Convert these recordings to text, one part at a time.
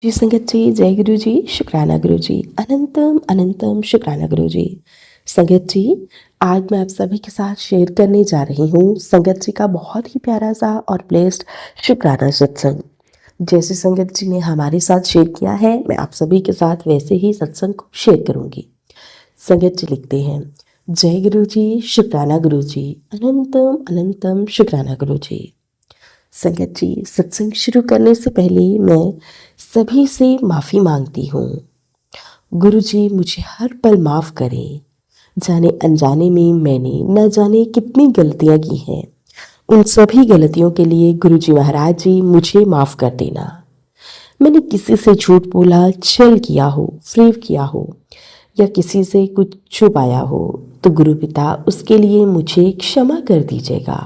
जी संगत जी, जय गुरु जी, शुक्राना गुरु जी, अनंतम अनंतम शुक्राना गुरु जी। संगत जी, आज मैं आप सभी के साथ शेयर करने जा रही हूँ संगत जी का बहुत ही प्यारा सा और ब्लेस्ड शुक्राना सत्संग। जैसे संगत जी ने हमारे साथ शेयर किया है, मैं आप सभी के साथ वैसे ही सत्संग को शेयर करूँगी। संगत जी लिखते हैं, जय गुरु जी, शुक्राना गुरु जी, अनंतम अनंतम शुक्राना गुरु जी। संगत जी, सत्संग शुरू करने से पहले मैं सभी से माफ़ी मांगती हूँ। गुरु जी मुझे हर पल माफ़ करें। जाने अनजाने में मैंने न जाने कितनी गलतियाँ की हैं। उन सभी गलतियों के लिए गुरु जी महाराज जी मुझे माफ़ कर देना। मैंने किसी से झूठ बोला, छल किया हो, फरेब किया हो या किसी से कुछ छुपाया हो तो गुरु पिता उसके लिए मुझे क्षमा कर दीजिएगा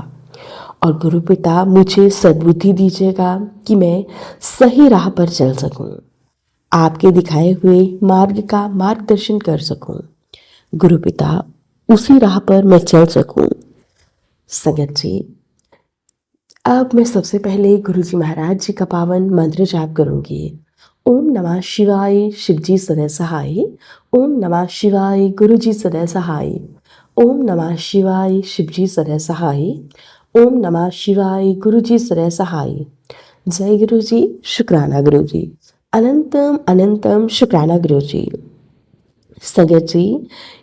और गुरु पिता मुझे सद्बुद्धि दीजिएगा कि मैं सही राह पर चल सकूं, आपके दिखाए हुए मार्ग का मार्गदर्शन कर सकूं। गुरु पिता उसी राह पर मैं चल सकूं। संगत जी, अब मैं सबसे पहले गुरु जी महाराज जी का पावन मंत्र जाप करूंगी। ओम नमः शिवाय, शिव जी सदैव सहाय। ओम नमः शिवाय, गुरु जी सदैव सहाय। ओम नमः शिवाय, शिव जी सदैव सहाय। ओम नमः शिवाय, गुरु जी सदैव सहाय। जय गुरु जी, शुक्राना गुरु जी, अनंतम अनंतम शुक्राना गुरु जी। संगत जी,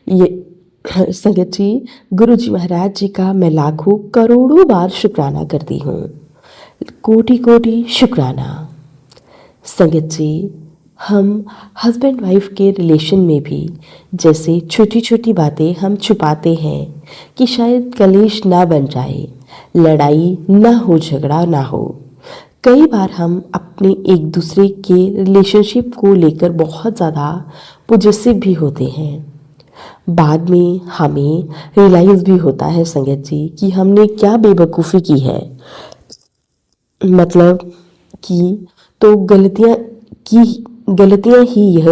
ये संगत जी, गुरु जी महाराज जी का मैं लाखों करोड़ों बार शुक्राना करती हूँ। कोटि कोटि शुक्राना। संगत जी, हम हस्बैंड वाइफ के रिलेशन में भी जैसे छोटी छोटी बातें हम छुपाते हैं कि शायद कलेश ना बन जाए, लड़ाई ना हो, झगड़ा ना हो। कई बार हम अपने एक दूसरे के रिलेशनशिप को लेकर बहुत ज़्यादा पॉजेसिव भी होते हैं। बाद में हमें रियलाइज़ भी होता है संगत जी कि हमने क्या बेवकूफ़ी की है। मतलब कि तो गलतियाँ ही यह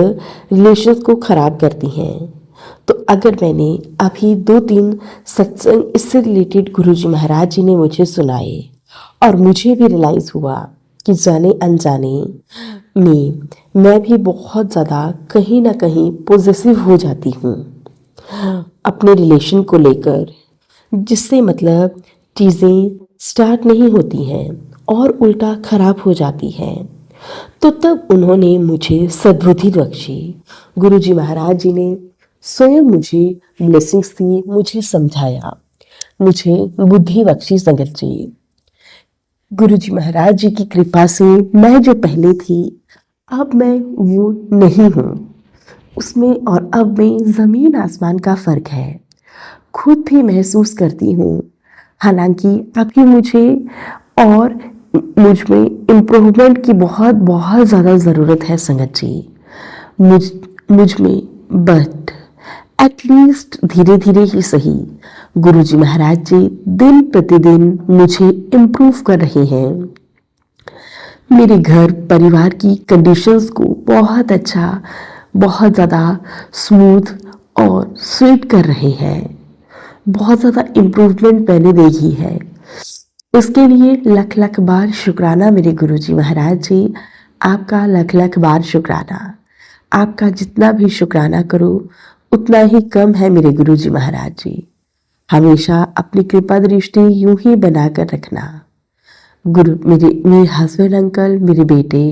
रिलेशंस को ख़राब करती हैं। तो अगर मैंने अभी 2-3 सत्संग इससे रिलेटेड गुरुजी महाराज जी ने मुझे सुनाए और मुझे भी रियलाइज़ हुआ कि जाने अनजाने में मैं भी बहुत ज़्यादा कहीं ना कहीं पॉजेसिव हो जाती हूँ अपने रिलेशन को लेकर, जिससे मतलब चीज़ें स्टार्ट नहीं होती हैं और उल्टा खराब हो जाती हैं। तो तब उन्होंने मुझे सद्बुद्धि बख्शी। गुरुजी महाराज जी ने स्वयं मुझे ब्लेसिंग्स दी, मुझे समझाया, मुझे बुद्धि बख्शी। संगत जी, गुरुजी महाराज जी की कृपा से मैं जो पहले थी अब मैं वो नहीं हूँ। उसमें और अब में ज़मीन आसमान का फ़र्क है। खुद भी महसूस करती हूँ। हालांकि अभी मुझे और मुझ में इम्प्रूवमेंट की बहुत बहुत ज़्यादा ज़रूरत है संगत जी, मुझ मुझ में। बट एटलीस्ट धीरे धीरे ही सही गुरुजी महाराज जी दिन प्रतिदिन मुझे इम्प्रूव कर रहे हैं। मेरे घर परिवार की कंडीशंस को बहुत अच्छा, बहुत ज़्यादा स्मूथ और स्वीट कर रहे हैं। बहुत ज़्यादा इम्प्रूवमेंट मैंने देखी है। उसके लिए लख लख बार शुक्राना मेरे गुरुजी महाराज जी। आपका लख लख बार शुक्राना। आपका जितना भी शुक्राना करो उतना ही कम है मेरे गुरुजी महाराज जी। हमेशा अपनी कृपा दृष्टि यूं ही बनाकर रखना। मेरे हस्बैंड अंकल, मेरे बेटे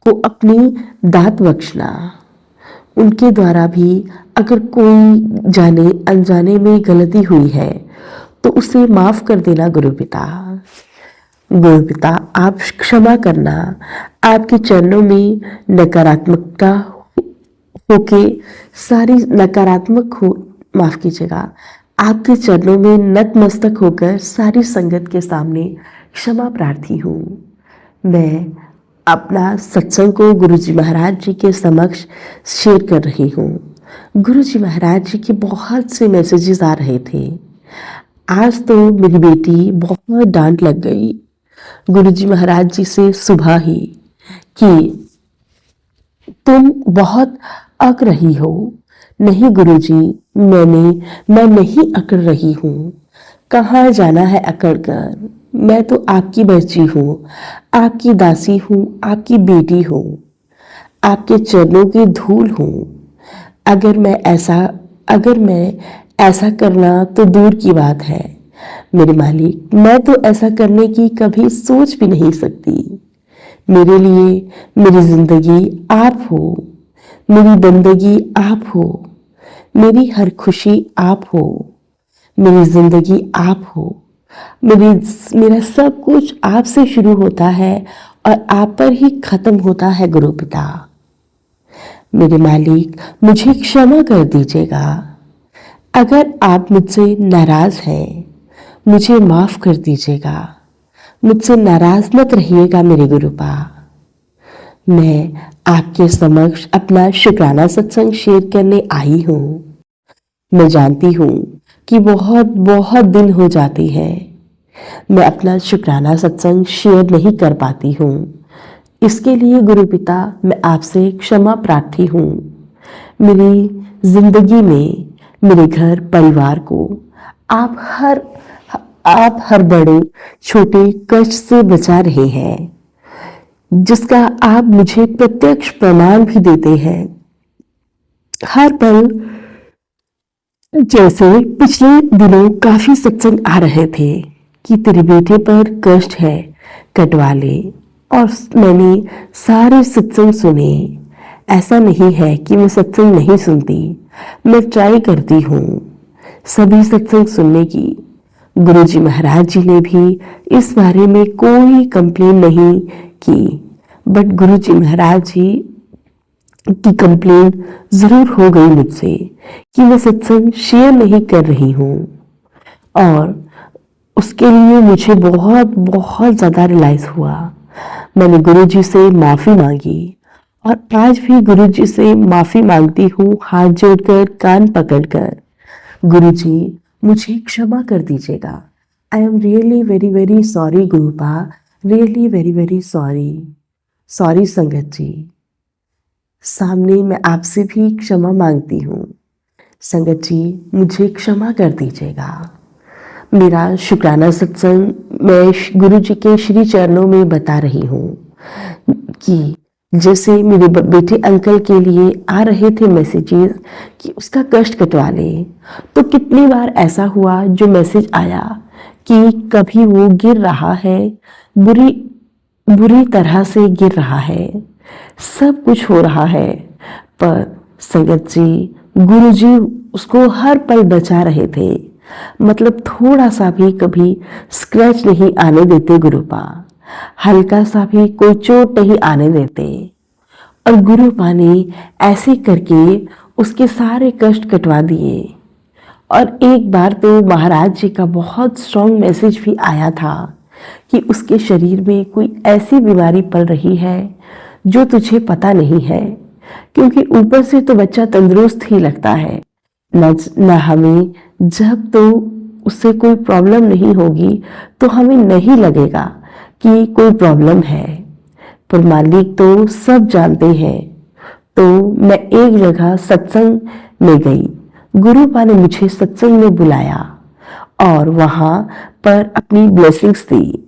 को अपनी दात बख्शना। उनके द्वारा भी अगर कोई जाने अनजाने में गलती हुई है तो उसे माफ़ कर देना गुरु पिता। गुरु पिता, आप क्षमा करना। आपके चरणों में नकारात्मकता होके सारी नकारात्मक हो, माफ़ कीजिएगा, आपके चरणों में नतमस्तक होकर सारी संगत के सामने क्षमा प्रार्थी हूँ। मैं अपना सत्संग को गुरुजी महाराज जी के समक्ष शेयर कर रही हूँ। गुरुजी महाराज जी के बहुत से मैसेजेस आ रहे थे। आज तो मेरी बेटी बहुत डांट लग गई गुरुजी महाराज जी से सुबह ही कि तुम बहुत अक रही हो। नहीं गुरुजी, मैं नहीं अकड़ रही हूँ। कहाँ जाना है अकड़ कर? मैं तो आपकी बच्ची हूँ, आपकी दासी हूँ, आपकी बेटी हूँ। आपके चरणों की धूल हूं। अगर मैं ऐसा करना तो दूर की बात है मेरे मालिक, मैं तो ऐसा करने की कभी सोच भी नहीं सकती। मेरे लिए मेरी जिंदगी आप हो, मेरी बंदगी आप हो, मेरी हर खुशी आप हो, मेरी जिंदगी आप हो। मेरी मेरा सब कुछ आपसे शुरू होता है और आप पर ही खत्म होता है गुरु पिता। मेरे मालिक, मुझे क्षमा कर दीजिएगा। अगर आप मुझसे नाराज हैं, मुझे माफ कर दीजिएगा। मुझसे नाराज मत रहिएगा मेरे गुरुपा। मैं आपके समक्ष अपना शुक्राना सत्संग शेयर करने आई हूँ। मैं जानती हूँ कि बहुत बहुत दिन हो जाती है मैं अपना शुक्राना सत्संग शेयर नहीं कर पाती हूँ। इसके लिए गुरु पिता मैं आपसे क्षमा प्रार्थी हूँ। मेरी जिंदगी में मेरे घर परिवार को आप हर बड़े छोटे कष्ट से बचा रहे हैं, जिसका आप मुझे प्रत्यक्ष प्रमाण भी देते हैं। हर पल जैसे पिछले दिनों काफी सत्संग आ रहे थे कि तेरे बेटे पर कष्ट है, कटवा ले, और मैंने सारे सत्संग सुने। ऐसा नहीं है कि मैं सत्संग नहीं सुनती, मैं ट्राई करती हूँ सभी सत्संग सुनने की। गुरुजी महाराज जी ने भी इस बारे में कोई कंप्लेन नहीं की, बट गुरुजी महाराज जी की कंप्लेन जरूर हो गई मुझसे कि मैं सत्संग शेयर नहीं कर रही हूँ, और उसके लिए मुझे बहुत बहुत ज्यादा रियलाइज हुआ। मैंने गुरुजी से माफी मांगी और आज भी गुरुजी से माफी मांगती हूँ, हाथ जोड़कर कान पकड़कर। गुरुजी, मुझे क्षमा कर दीजिएगा। I am really very very sorry गुरुपा, really very very sorry. Sorry संगत जी, सामने मैं आपसे भी क्षमा मांगती हूँ। संगत जी, मुझे क्षमा कर दीजिएगा। मेरा शुक्राना सत्संग मैं गुरु जी के श्री चरणों में बता रही हूँ कि जैसे मेरे बेटे अंकल के लिए आ रहे थे मैसेजेस कि उसका कष्ट कटवा ले, तो कितनी बार ऐसा हुआ जो मैसेज आया कि कभी वो गिर रहा है, बुरी तरह से गिर रहा है, सब कुछ हो रहा है, पर संगत जी, गुरु जी उसको हर पल बचा रहे थे। मतलब थोड़ा सा भी कभी स्क्रैच नहीं आने देते गुरुपा, हल्का सा भी कोई चोट नहीं आने देते। और गुरुपा ने ऐसे करके उसके सारे कष्ट कटवा दिए। और एक बार तो महाराज जी का बहुत स्ट्रॉन्ग मैसेज भी आया था कि उसके शरीर में कोई ऐसी बीमारी पल रही है जो तुझे पता नहीं है, क्योंकि ऊपर से तो बच्चा तंदुरुस्त ही लगता है न हमें, जब तो उससे कोई प्रॉब्लम नहीं होगी तो हमें नहीं लगेगा कि कोई प्रॉब्लम है, पर मालिक तो सब जानते हैं। तो मैं एक जगह सत्संग में गई, गुरुपा ने मुझे सत्संग में बुलाया और वहां पर अपनी ब्लेसिंग्स दी।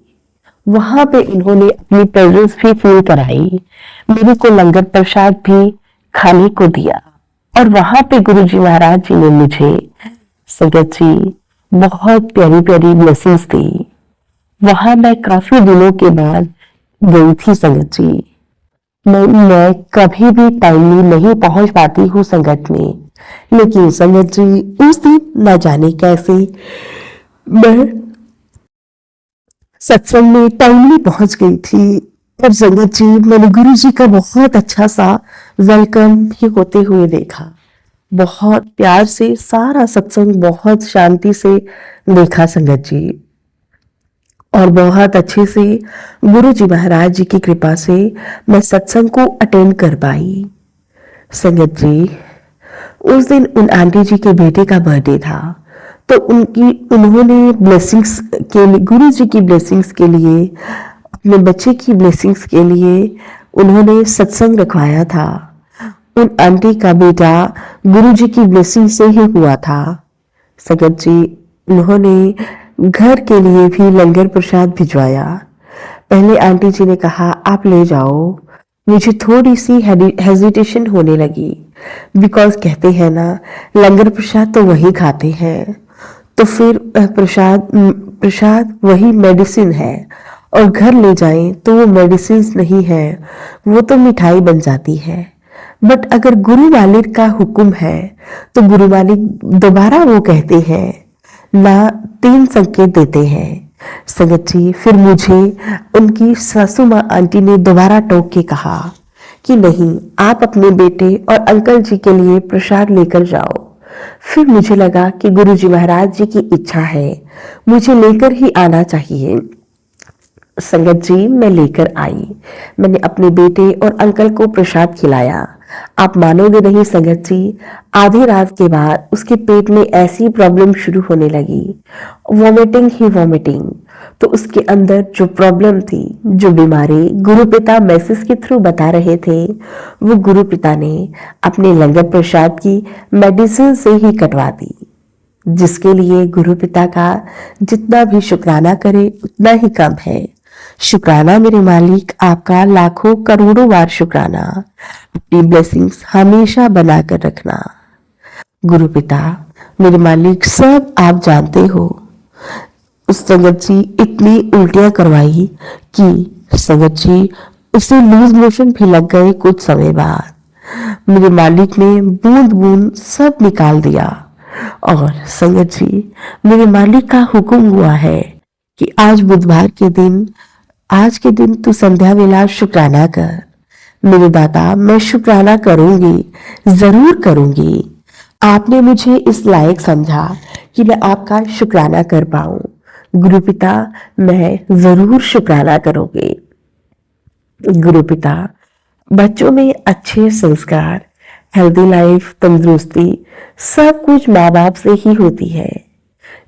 वहां पे इन्होंने अपनी प्रेजेंस भी फील कराई, मेरे को लंगर प्रसाद भी खाने को दिया, और वहां पे गुरुजी महाराज जी ने मुझे संगत जी बहुत प्यारी प्यारी ब्लेसिंग्स दी। वहां मैं काफी दिनों के बाद गई थी संगत जी। मैं कभी भी टाइमली नहीं पहुंच पाती हूँ संगत में, लेकिन संगत जी उस दिन न जाने कैसे मैं सत्संग में टाइमली पहुंच गई थी। और संगत जी, मैंने गुरु जी का बहुत अच्छा सा वेलकम भी होते हुए देखा, बहुत प्यार से सारा सत्संग बहुत शांति से देखा संगत जी, और बहुत अच्छे से गुरु जी महाराज जी की कृपा से मैं सत्संग को अटेंड कर पाई। संगत जी, उस दिन उन आंटी जी के बेटे का बर्थडे था, तो उन्होंने ब्लेसिंग्स के लिए, गुरु जी की ब्लेसिंग्स के लिए, अपने बच्चे की ब्लेसिंग्स के लिए उन्होंने सत्संग रखवाया था। उन आंटी का बेटा गुरु जी की ब्लेसिंग से ही हुआ था। संगत जी, उन्होंने घर के लिए भी लंगर प्रसाद भिजवाया। पहले आंटी जी ने कहा आप ले जाओ, मुझे थोड़ी सी हेजिटेशन होने लगी, बिकॉज कहते हैं ना, लंगर प्रसाद तो वही खाते हैं, तो फिर प्रसाद प्रसाद वही मेडिसिन है, और घर ले जाएं तो वो मेडिसिन नहीं है, वो तो मिठाई बन जाती है। बट अगर गुरु मालिक का हुक्म है तो गुरु मालिक दोबारा वो कहते हैं ना, 3 संकेत देते हैं। संगत जी, फिर मुझे उनकी सासू माँ आंटी ने दोबारा टोक के कहा कि नहीं, आप अपने बेटे और अंकल जी के लिए प्रसाद लेकर जाओ। फिर मुझे लगा कि गुरु जी महाराज जी की इच्छा है, मुझे लेकर ही आना चाहिए। संगत जी, मैं लेकर आई। मैंने अपने बेटे और अंकल को प्रसाद खिलाया। आप मानोगे नहीं संगत जी, आधी रात के बाद उसके पेट में ऐसी प्रॉब्लम शुरू होने लगी, वॉमिटिंग ही वॉमिटिंग। तो उसके अंदर जो प्रॉब्लम थी, जो बीमारी गुरु पिता मैसेज के थ्रू बता रहे थे, वो गुरु पिता ने अपने लंगर प्रसाद की मेडिसिन से ही कटवा दी, जिसके लिए गुरु पिता का जितना भी शुक्राना करे उतना ही कम है। शुक्राना मेरे मालिक, आपका लाखों करोड़ों बार शुक्राना। अपनी ब्लेसिंग्स हमेशा बनाकर रखना। गुरु पिता मेरे मालिक, सब आप जानते हो। उस संगत जी इतनी उल्टियां करवाई कि संगत जी उसे लूज मोशन भी लग गए। कुछ समय बाद मेरे मालिक ने बूंद बूंद सब निकाल दिया। और संगत जी, मेरे मालिक का हुक्म हुआ है कि आज बुधवार के दिन, आज के दिन तू संध्या वेला शुक्राना कर। मेरे दादा, मैं शुक्राना करूंगी, जरूर करूंगी। आपने मुझे इस लायक समझा कि मैं आपका शुक्राना कर पाऊं। गुरु पिता, मैं जरूर शुक्राना करूंगी। गुरु पिता, बच्चों में अच्छे संस्कार, हेल्दी लाइफ, तंदुरुस्ती सब कुछ माँ बाप से ही होती है।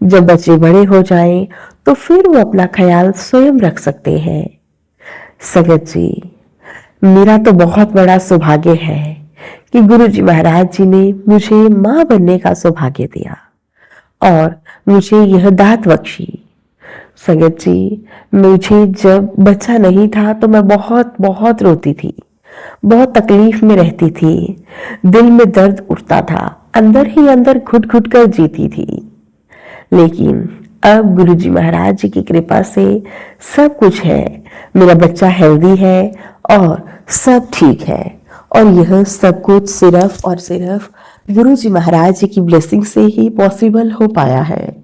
जब बच्चे बड़े हो जाएं तो फिर वो अपना ख्याल स्वयं रख सकते हैं। संगत जी, मेरा तो बहुत बड़ा सौभाग्य है कि गुरु जी महाराज जी ने मुझे माँ बनने का सौभाग्य दिया और मुझे यह दात बख्शी। संगत जी, मुझे जब बच्चा नहीं था तो मैं बहुत बहुत रोती थी, बहुत तकलीफ में रहती थी, दिल में दर्द उठता था, अंदर ही अंदर घुट घुट कर जीती थी। लेकिन अब गुरुजी महाराज जी की कृपा से सब कुछ है। मेरा बच्चा हेल्दी है और सब ठीक है, और यह सब कुछ सिर्फ और सिर्फ गुरुजी महाराज जी की ब्लेसिंग से ही पॉसिबल हो पाया है।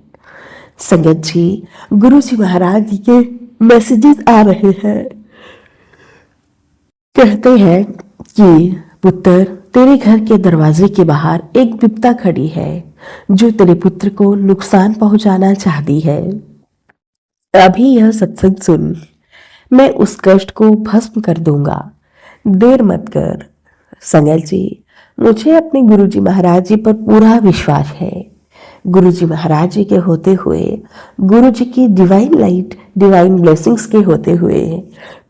संगत जी, गुरुजी महाराज जी के मैसेजेस आ रहे हैं। कहते हैं कि पुत्र, तेरे घर के दरवाजे के बाहर एक विपदा खड़ी है जो तेरे पुत्र को नुकसान पहुंचाना चाहती है। अभी यह सत्संग सुन, मैं उस कष्ट को भस्म कर दूंगा, देर मत कर। संगत जी, मुझे अपने गुरुजी महाराज जी पर पूरा विश्वास है। गुरुजी महाराज जी के होते हुए, गुरुजी की डिवाइन लाइट, डिवाइन ब्लेसिंग्स के होते हुए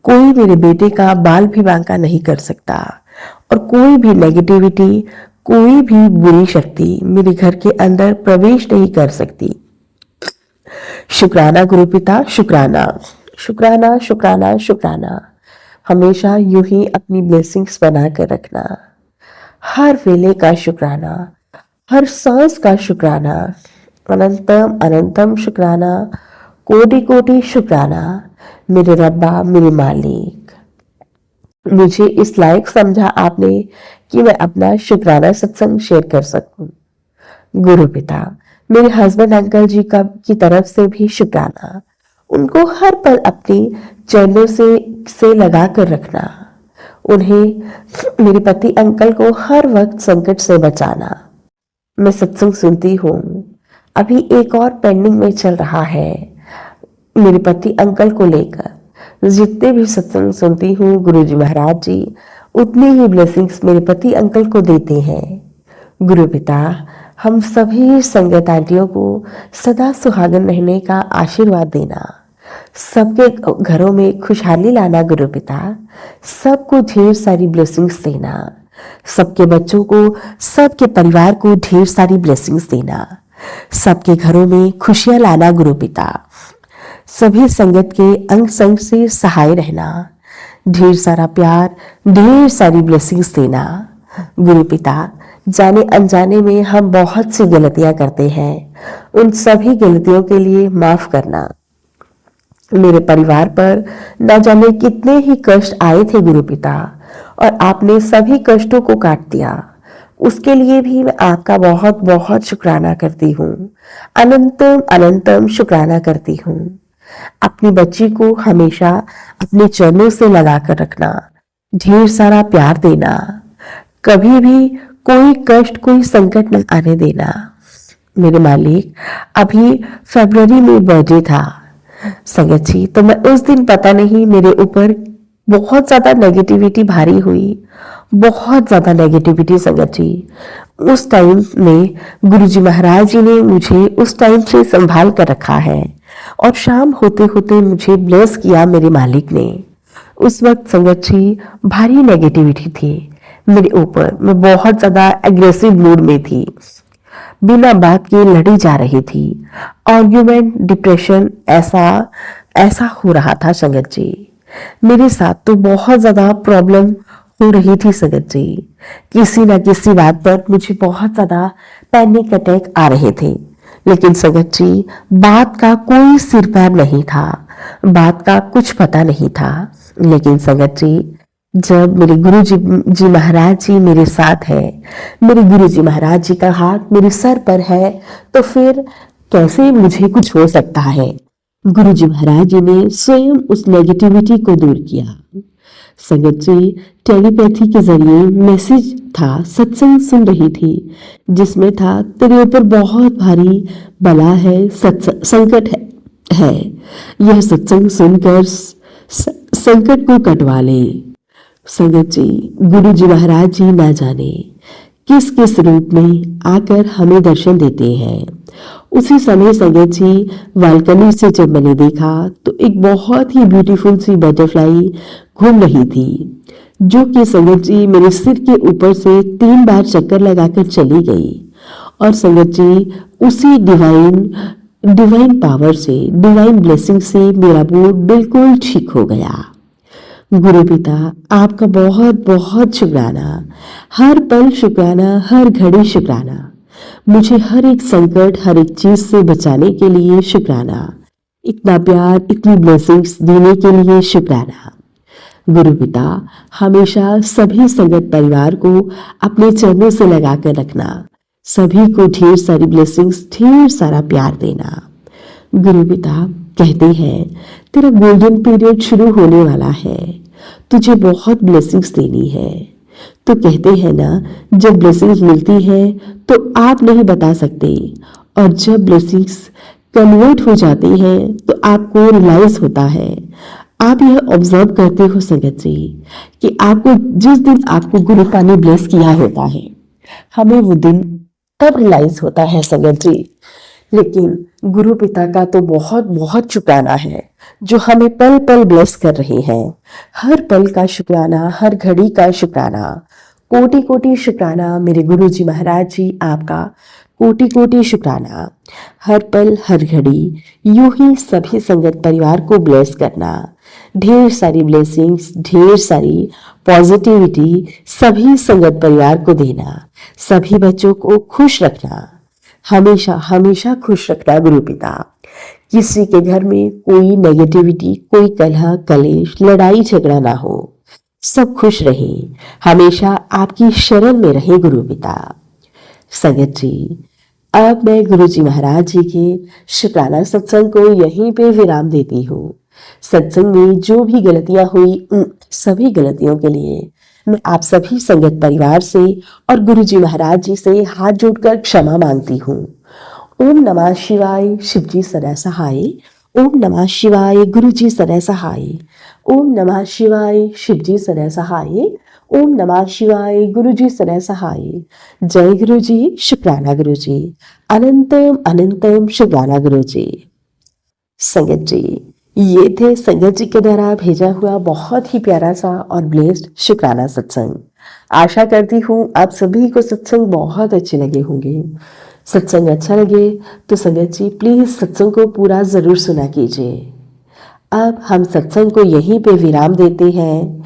कोई मेरे बेटे का बाल भी बांका नहीं कर सकता, और कोई भी नेगेटिविटी, कोई भी बुरी शक्ति मेरे घर के अंदर प्रवेश नहीं कर सकती। शुक्राना गुरु पिता, शुक्राना शुक्राना शुक्राना शुक्राना। हमेशा यूं ही अपनी ब्लेसिंग्स बना कर रखना। हर वेले का शुक्राना, हर सांस का शुक्राना, अनंतम अनंतम शुक्राना, कोटि कोटि शुक्राना। मेरे रब्बा, मेरे मालिक, मुझे इस लायक समझा आपने कि मैं अपना शुक्राना सत्संग शेयर कर सकूं। गुरु पिता, मेरे हस्बैंड अंकल जी का की तरफ से भी शुक्राना। उनको हर पल अपनी चरणों से लगा कर रखना। उन्हें, मेरे पति अंकल को हर वक्त संकट से बचाना। मैं सत्संग सुनती हूँ, अभी एक और पेंडिंग में चल रहा है मेरे पति अंकल को लेकर। जितने भी सत्संग सुनती हूँ गुरुजी महाराज जी उतनी ही ब्लेसिंग्स मेरे पति अंकल को देते हैं। गुरु पिता, हम सभी संगत आंटियों को सदा सुहागन रहने का आशीर्वाद देना। सबके घरों में खुशहाली लाना गुरु पिता। सबको ढेर सारी ब्लेसिंग्स देना। सबके बच्चों को, सबके परिवार को ढेर सारी ब्लेसिंग्स देना। सबके घरों में खुशियां लाना गुरु पिता। सभी संगत के अंग संग से सहाय रहना। ढेर सारा प्यार, ढेर सारी ब्लेसिंग्स देना। गुरु पिता, जाने अनजाने में हम बहुत सी गलतियां करते हैं, उन सभी गलतियों के लिए माफ करना। मेरे परिवार पर न जाने कितने ही कष्ट आए थे गुरु पिता, और आपने सभी कष्टों को काट दिया। उसके लिए भी मैं आपका बहुत बहुत शुक्राना करती हूँ, अनंतम अनंतम शुक्राना करती हूँ। अपनी बच्ची को हमेशा अपने चरणों से लगा कर रखना, ढेर सारा प्यार देना, कभी भी कोई कष्ट कोई संकट न आने देना। मेरे मालिक, अभी फरवरी में बर्थडे था संगत जी, तो मैं उस दिन पता नहीं मेरे ऊपर बहुत ज्यादा नेगेटिविटी भारी हुई, बहुत ज्यादा नेगेटिविटी संगत जी। उस टाइम में गुरुजी महाराज जी ने मुझे उस टाइम से संभाल कर रखा है, और शाम होते होते मुझे ब्लेस किया मेरे मालिक ने। उस वक्त संगत जी भारी नेगेटिविटी थी मेरे ऊपर, मैं बहुत ज्यादा एग्रेसिव मूड में थी, बिना बात के लड़ी जा रही थी, आर्ग्यूमेंट, डिप्रेशन, ऐसा ऐसा हो रहा था संगत जी। मेरे साथ तो बहुत ज्यादा प्रॉब्लम हो रही थी संगत जी। किसी ना किसी बात पर मुझे बहुत ज्यादा पैनिक अटैक आ रहे थे, लेकिन संगत जी बात का कोई सिर पैर नहीं था, बात का कुछ पता नहीं था। लेकिन संगत जी, जब मेरे गुरु जी महाराज जी मेरे साथ है, मेरे गुरु जी महाराज जी का हाथ मेरे सर पर है, तो फिर कैसे मुझे कुछ हो सकता है। गुरु जी महाराज जी ने स्वयं उस नेगेटिविटी को दूर किया। संगत जी, टेलीपैथी के जरिए मैसेज था, सत्संग सुन रही थी, जिसमें था तेरे ऊपर बहुत भारी बला है, संकट है। यह सत्संग सुनकर संकट को कटवा ले। संगत जी, गुरु जी महाराज जी ना जाने किस किस रूप में आकर हमें दर्शन देते हैं। उसी समय संगत जी बालकनी से जब मैंने देखा तो एक बहुत ही ब्यूटीफुल सी बटरफ्लाई घूम रही थी, जो कि संगत जी मेरे सिर के ऊपर से 3 बार चक्कर लगाकर चली गई। और संगत जी उसी डिवाइन पावर से, डिवाइन ब्लेसिंग से मेरा मूड बिल्कुल ठीक हो गया। गुरु पिता, आपका बहुत बहुत शुक्राना, हर पल शुक्राना, हर घड़ी शुक्राना। मुझे हर एक संकट, हर एक चीज से बचाने के लिए शुक्राना। इतना प्यार, इतनी ब्लेसिंग्स देने के लिए शुक्राना। गुरु पिता, हमेशा सभी संगत परिवार को अपने चरणों से लगा कर रखना, सभी को ढेर सारी ब्लेसिंग्स, ढेर सारा प्यार देना। गुरु पिता कहते हैं, तेरा गोल्डन पीरियड शुरू होने वाला है, तुझे बहुत ब्लेसिंग्स देनी है। तो कहते हैं ना, जब ब्लेसिंग्स मिलती है तो आप नहीं बता सकते, और जब ब्लेसिंग्स कन्वर्ट हो जाती हैं तो आपको रियलाइज होता है। आप यह ऑब्जर्व करते हो संगत जी कि आपको जिस दिन आपको गुरु पा ने ब्लेस किया होता है, हमें वो दिन तब रियलाइज होता है संगत जी। लेकिन गुरु पिता का तो बहुत बहुत शुक्राना है, जो हमें पल पल ब्लेस कर रहे हैं। हर पल का शुक्राना, हर घड़ी का शुक्राना, कोटि कोटि शुक्राना। मेरे गुरु जी महाराज जी, आपका कोटि कोटि शुक्राना। हर पल हर घड़ी यूं ही सभी संगत परिवार को ब्लेस करना, ढेर सारी ब्लेसिंग्स, ढेर सारी पॉजिटिविटी सभी संगत परिवार को देना, सभी बच्चों को खुश रखना, हमेशा हमेशा खुश रखना गुरु पिता। किसी के घर में कोई नेगेटिविटी, कोई कलह कलेश, लड़ाई झगड़ा ना हो, सब खुश रहे, हमेशा आपकी शरण में रहे गुरु पिता। संगत जी, अब मैं गुरु जी महाराज जी के शुक्राना सत्संग को यहीं पे विराम देती हूँ। सत्संग में जो भी गलतियां हुई, उन सभी गलतियों के लिए मैं आप सभी संगत परिवार से और गुरु जी महाराज जी से हाथ जोड़कर क्षमा मांगती हूँ। ओम नमः शिवाय, शिव जी सदा सहाय। ओम नमः शिवाय, गुरु जी सदा सहाय। ओम नमः शिवाय, शिव जी सदा सहाय। ओम नमः शिवाय, गुरु जी सदा सहाय। जय गुरु जी, शुक्राना गुरु जी, अनंतम अनंतम शुक्राना गुरु जी। संगत जी, ये थे संगत जी के द्वारा भेजा हुआ बहुत ही प्यारा सा और ब्लेस्ड शुक्राना सत्संग। आशा करती हूँ आप सभी को सत्संग बहुत अच्छे लगे होंगे। सत्संग अच्छा लगे तो संगत जी प्लीज सत्संग को पूरा जरूर सुना कीजिए। अब हम सत्संग को यहीं पे विराम देते हैं।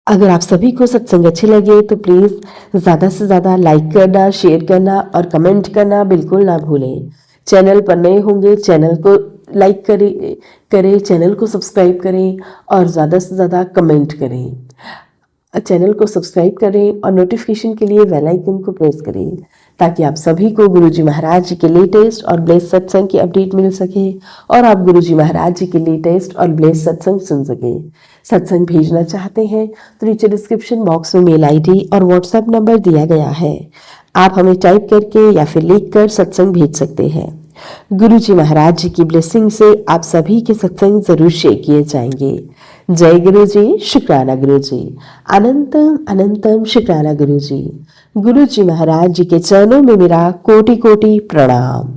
अगर आप सभी को सत्संग अच्छे लगे तो प्लीज़ ज़्यादा से ज़्यादा लाइक करना, शेयर करना और कमेंट करना बिल्कुल ना भूलें। चैनल पर नए होंगे, चैनल को लाइक करें, चैनल को सब्सक्राइब करें और ज़्यादा से ज़्यादा कमेंट करें। चैनल को सब्सक्राइब करें और नोटिफिकेशन के लिए बेल आइकन को प्रेस करें ताकि आप सभी को गुरुजी महाराज जी के लेटेस्ट और ब्लेस सत्संग की अपडेट मिल सके और आप गुरुजी महाराज जी के लेटेस्ट और ब्लेस सत्संग सुन सकें। सत्संग भेजना चाहते हैं तो नीचे डिस्क्रिप्शन बॉक्स में मेल आईडी और व्हाट्सएप नंबर दिया गया है। आप हमें टाइप करके या फिर लिख कर सत्संग भेज सकते हैं। गुरुजी महाराज जी की ब्लेसिंग से आप सभी के सत्संग जरूर शेयर किए जाएंगे। जय गुरु जी, शुक्राना गुरु जी, अनंतम अनंतम शुक्राना गुरु जी। गुरु जी महाराज जी के चरणों में मेरा कोटि कोटि प्रणाम।